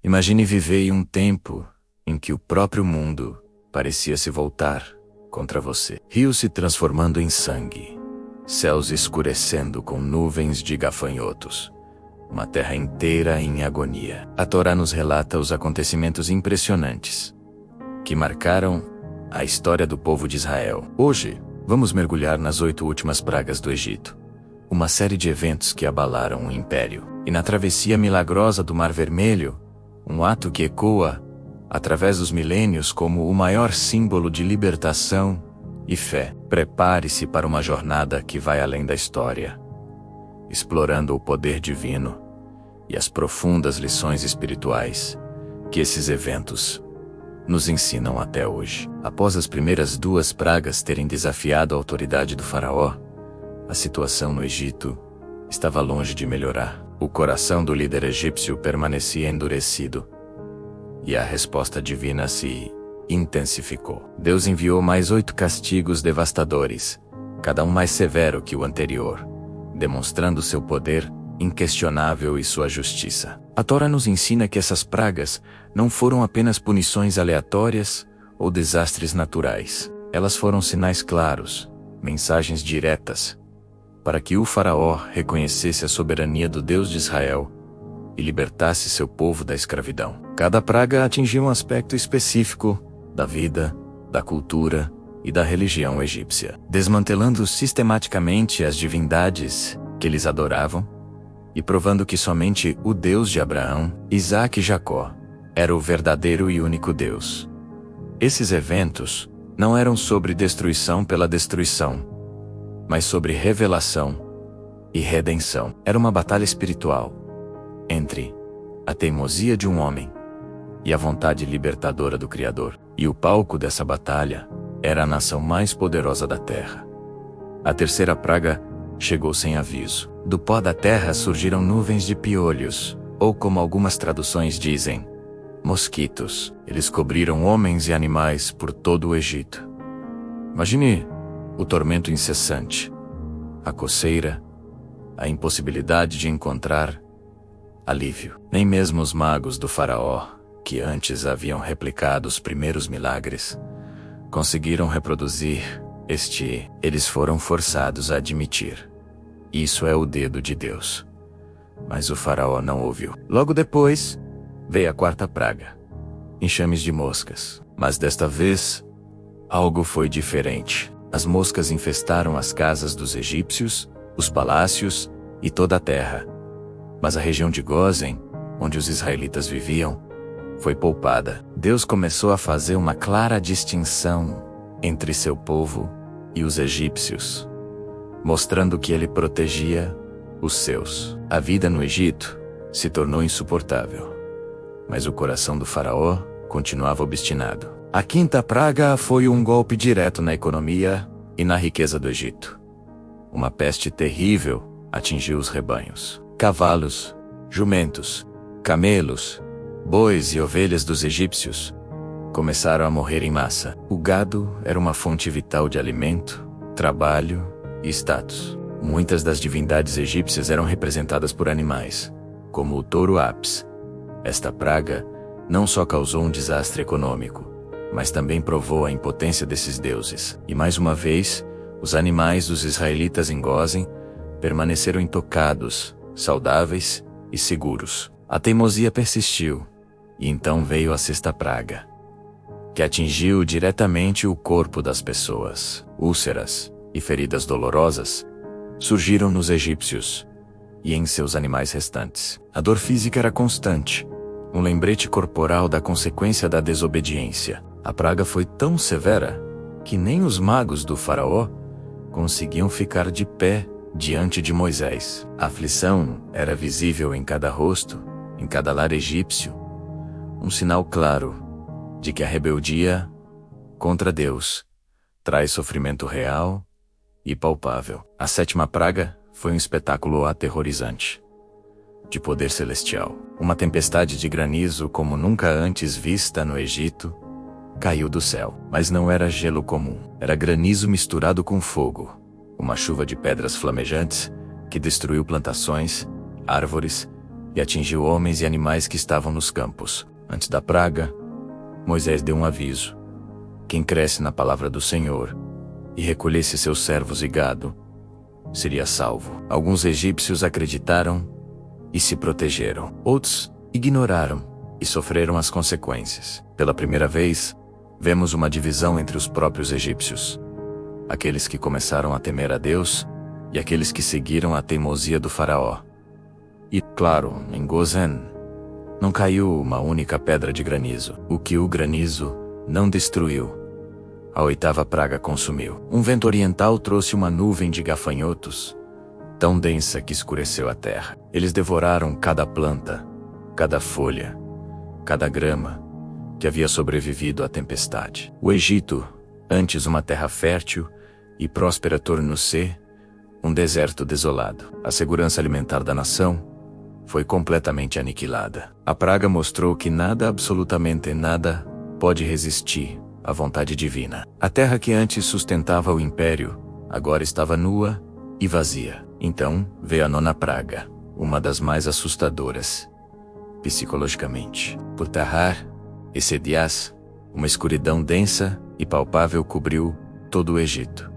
Imagine viver em um tempo em que o próprio mundo parecia se voltar contra você. Rios se transformando em sangue, céus escurecendo com nuvens de gafanhotos, uma terra inteira em agonia. A Torá nos relata os acontecimentos impressionantes que marcaram a história do povo de Israel. Hoje, vamos mergulhar nas 8 últimas pragas do Egito, uma série de eventos que abalaram o império. E na travessia milagrosa do Mar Vermelho, um ato que ecoa através dos milênios como o maior símbolo de libertação e fé. Prepare-se para uma jornada que vai além da história, explorando o poder divino e as profundas lições espirituais que esses eventos nos ensinam até hoje. Após as primeiras 2 pragas terem desafiado a autoridade do faraó, a situação no Egito estava longe de melhorar. O coração do líder egípcio permanecia endurecido e a resposta divina se intensificou. Deus enviou mais 8 castigos devastadores, cada um mais severo que o anterior, demonstrando seu poder inquestionável e sua justiça. A Torá nos ensina que essas pragas não foram apenas punições aleatórias ou desastres naturais. Elas foram sinais claros, mensagens diretas, para que o faraó reconhecesse a soberania do Deus de Israel e libertasse seu povo da escravidão. Cada praga atingia um aspecto específico da vida, da cultura e da religião egípcia, desmantelando sistematicamente as divindades que eles adoravam e provando que somente o Deus de Abraão, Isaque e Jacó era o verdadeiro e único Deus. Esses eventos não eram sobre destruição pela destruição, mas sobre revelação e redenção. Era uma batalha espiritual entre a teimosia de um homem e a vontade libertadora do Criador. E o palco dessa batalha era a nação mais poderosa da terra. A terceira praga chegou sem aviso. Do pó da terra surgiram nuvens de piolhos, ou como algumas traduções dizem, mosquitos. Eles cobriram homens e animais por todo o Egito. Imagine o tormento incessante, a coceira, a impossibilidade de encontrar alívio. Nem mesmo os magos do faraó, que antes haviam replicado os primeiros milagres, conseguiram reproduzir este. Eles foram forçados a admitir: isso é o dedo de Deus. Mas o faraó não ouviu. Logo depois, veio a 4ª praga, enxames de moscas. Mas desta vez, algo foi diferente. As moscas infestaram as casas dos egípcios, os palácios e toda a terra. Mas a região de Gósen, onde os israelitas viviam, foi poupada. Deus começou a fazer uma clara distinção entre seu povo e os egípcios, mostrando que ele protegia os seus. A vida no Egito se tornou insuportável, mas o coração do faraó continuava obstinado. A 5ª praga foi um golpe direto na economia e na riqueza do Egito. Uma peste terrível atingiu os rebanhos. Cavalos, jumentos, camelos, bois e ovelhas dos egípcios começaram a morrer em massa. O gado era uma fonte vital de alimento, trabalho e status. Muitas das divindades egípcias eram representadas por animais, como o touro Apis. Esta praga não só causou um desastre econômico, mas também provou a impotência desses deuses. E mais uma vez, os animais dos israelitas em Gósen permaneceram intocados, saudáveis e seguros. A teimosia persistiu, e então veio a 6ª praga, que atingiu diretamente o corpo das pessoas. Úlceras e feridas dolorosas surgiram nos egípcios e em seus animais restantes. A dor física era constante, um lembrete corporal da consequência da desobediência. A praga foi tão severa que nem os magos do faraó conseguiam ficar de pé diante de Moisés. A aflição era visível em cada rosto, em cada lar egípcio, um sinal claro de que a rebeldia contra Deus traz sofrimento real e palpável. A 7ª praga foi um espetáculo aterrorizante, de poder celestial. Uma tempestade de granizo como nunca antes vista no Egito caiu do céu. Mas não era gelo comum, era granizo misturado com fogo, uma chuva de pedras flamejantes que destruiu plantações, árvores e atingiu homens e animais que estavam nos campos. Antes da praga, Moisés deu um aviso: quem cresce na palavra do Senhor e recolhesse seus servos e gado, seria salvo. Alguns egípcios acreditaram e se protegeram. Outros ignoraram e sofreram as consequências. Pela primeira vez, vemos uma divisão entre os próprios egípcios: aqueles que começaram a temer a Deus e aqueles que seguiram a teimosia do faraó. E, claro, em Gozen, não caiu uma única pedra de granizo. O que o granizo não destruiu, a oitava praga consumiu. Um vento oriental trouxe uma nuvem de gafanhotos, tão densa que escureceu a terra. Eles devoraram cada planta, cada folha, cada grama que havia sobrevivido à tempestade. O Egito, antes uma terra fértil e próspera, tornou-se um deserto desolado. A segurança alimentar da nação foi completamente aniquilada. A praga mostrou que nada, absolutamente nada, pode resistir à vontade divina. A terra que antes sustentava o império, agora estava nua e vazia. Então, veio a nona praga, uma das mais assustadoras, psicologicamente. Por Tahar, esse dias, uma escuridão densa e palpável cobriu todo o Egito.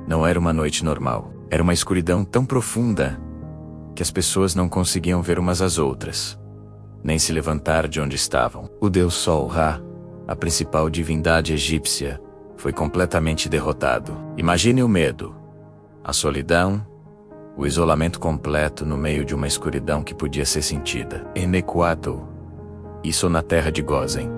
Não era uma noite normal. Era uma escuridão tão profunda que as pessoas não conseguiam ver umas às outras, nem se levantar de onde estavam. O deus Sol Ra, a principal divindade egípcia, foi completamente derrotado. Imagine o medo, a solidão, o isolamento completo no meio de uma escuridão que podia ser sentida. Em Equato, isso na terra de Gozen,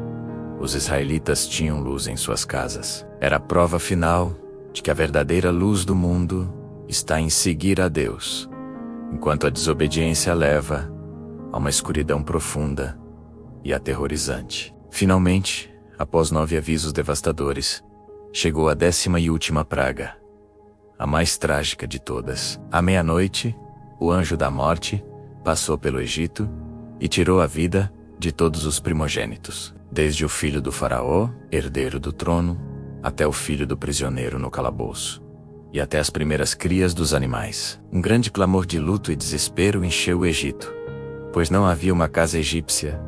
os israelitas tinham luz em suas casas. Era a prova final de que a verdadeira luz do mundo está em seguir a Deus, enquanto a desobediência leva a uma escuridão profunda e aterrorizante. Finalmente, após 9 avisos devastadores, chegou a 10ª e última praga, a mais trágica de todas. À meia-noite, o anjo da morte passou pelo Egito e tirou a vida de todos os primogênitos, desde o filho do faraó, herdeiro do trono, até o filho do prisioneiro no calabouço, e até as primeiras crias dos animais. Um grande clamor de luto e desespero encheu o Egito, pois não havia uma casa egípcia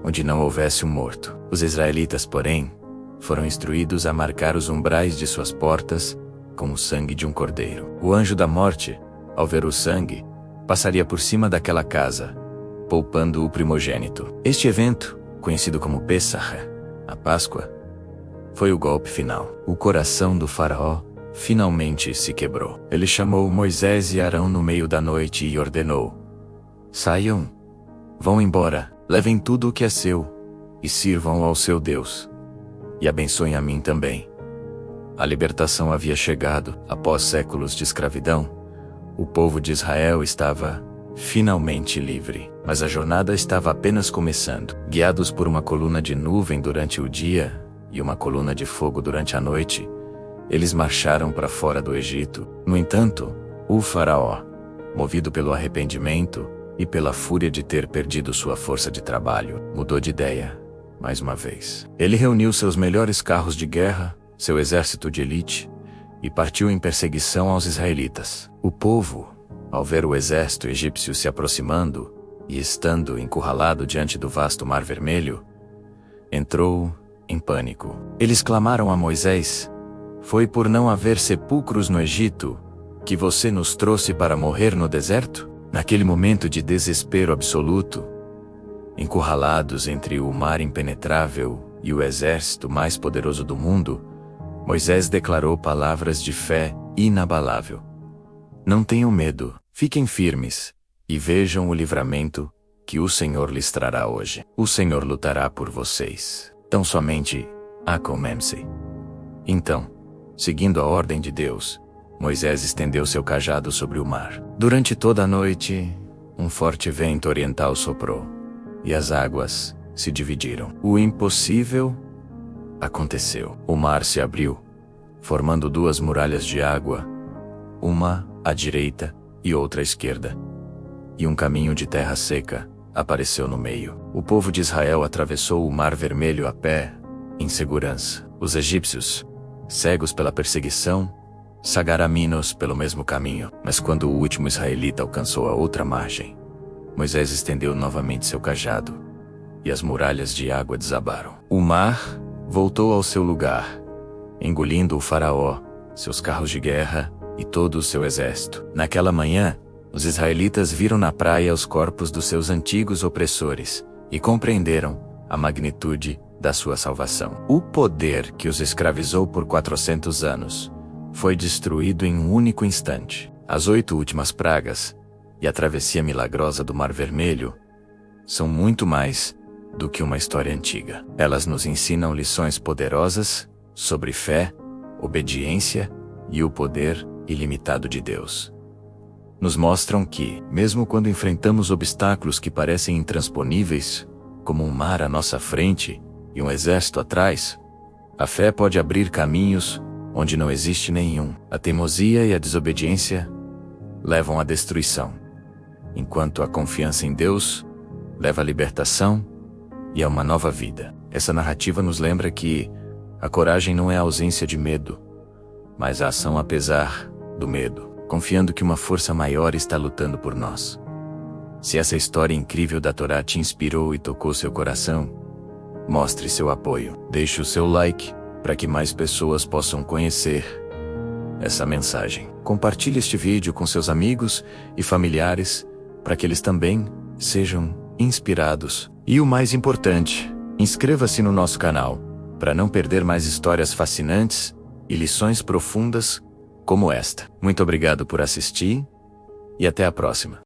onde não houvesse um morto. Os israelitas, porém, foram instruídos a marcar os umbrais de suas portas com o sangue de um cordeiro. O anjo da morte, ao ver o sangue, passaria por cima daquela casa, poupando o primogênito. Este evento, conhecido como Pessah, a Páscoa, foi o golpe final. O coração do faraó finalmente se quebrou. Ele chamou Moisés e Arão no meio da noite e ordenou: saiam, vão embora, levem tudo o que é seu, e sirvam ao seu Deus, e abençoem a mim também. A libertação havia chegado. Após séculos de escravidão, o povo de Israel estava finalmente livre. Mas a jornada estava apenas começando. Guiados por uma coluna de nuvem durante o dia e uma coluna de fogo durante a noite, eles marcharam para fora do Egito. No entanto, o faraó, movido pelo arrependimento e pela fúria de ter perdido sua força de trabalho, mudou de ideia mais uma vez. Ele reuniu seus melhores carros de guerra, seu exército de elite, e partiu em perseguição aos israelitas. O povo, ao ver o exército egípcio se aproximando e estando encurralado diante do vasto Mar Vermelho, entrou em pânico. Eles clamaram a Moisés: foi por não haver sepulcros no Egito que você nos trouxe para morrer no deserto? Naquele momento de desespero absoluto, encurralados entre o mar impenetrável e o exército mais poderoso do mundo, Moisés declarou palavras de fé inabalável: não tenham medo, fiquem firmes, e vejam o livramento que o Senhor lhes trará hoje. O Senhor lutará por vocês. Tão somente acalmem-se. Então, seguindo a ordem de Deus, Moisés estendeu seu cajado sobre o mar. Durante toda a noite, um forte vento oriental soprou, e as águas se dividiram. O impossível aconteceu. O mar se abriu, formando 2 muralhas de água, uma à direita e outra à esquerda, e um caminho de terra seca apareceu no meio. O povo de Israel atravessou o Mar Vermelho a pé, em segurança. Os egípcios, cegos pela perseguição, sagaraminos pelo mesmo caminho. Mas quando o último israelita alcançou a outra margem, Moisés estendeu novamente seu cajado, e as muralhas de água desabaram. O mar voltou ao seu lugar, engolindo o faraó, seus carros de guerra e todo o seu exército. Naquela manhã, os israelitas viram na praia os corpos dos seus antigos opressores e compreenderam a magnitude da sua salvação. O poder que os escravizou por 400 anos foi destruído em um único instante. As 8 últimas pragas e a travessia milagrosa do Mar Vermelho são muito mais do que uma história antiga. Elas nos ensinam lições poderosas sobre fé, obediência e o poder ilimitado de Deus. Nos mostram que, mesmo quando enfrentamos obstáculos que parecem intransponíveis, como um mar à nossa frente e um exército atrás, a fé pode abrir caminhos onde não existe nenhum. A teimosia e a desobediência levam à destruição, enquanto a confiança em Deus leva à libertação e a uma nova vida. Essa narrativa nos lembra que a coragem não é a ausência de medo, mas a ação apesar do medo, confiando que uma força maior está lutando por nós. Se essa história incrível da Torá te inspirou e tocou seu coração, mostre seu apoio. Deixe o seu like para que mais pessoas possam conhecer essa mensagem. Compartilhe este vídeo com seus amigos e familiares para que eles também sejam inspirados. E o mais importante, inscreva-se no nosso canal para não perder mais histórias fascinantes e lições profundas como esta. Muito obrigado por assistir e até a próxima.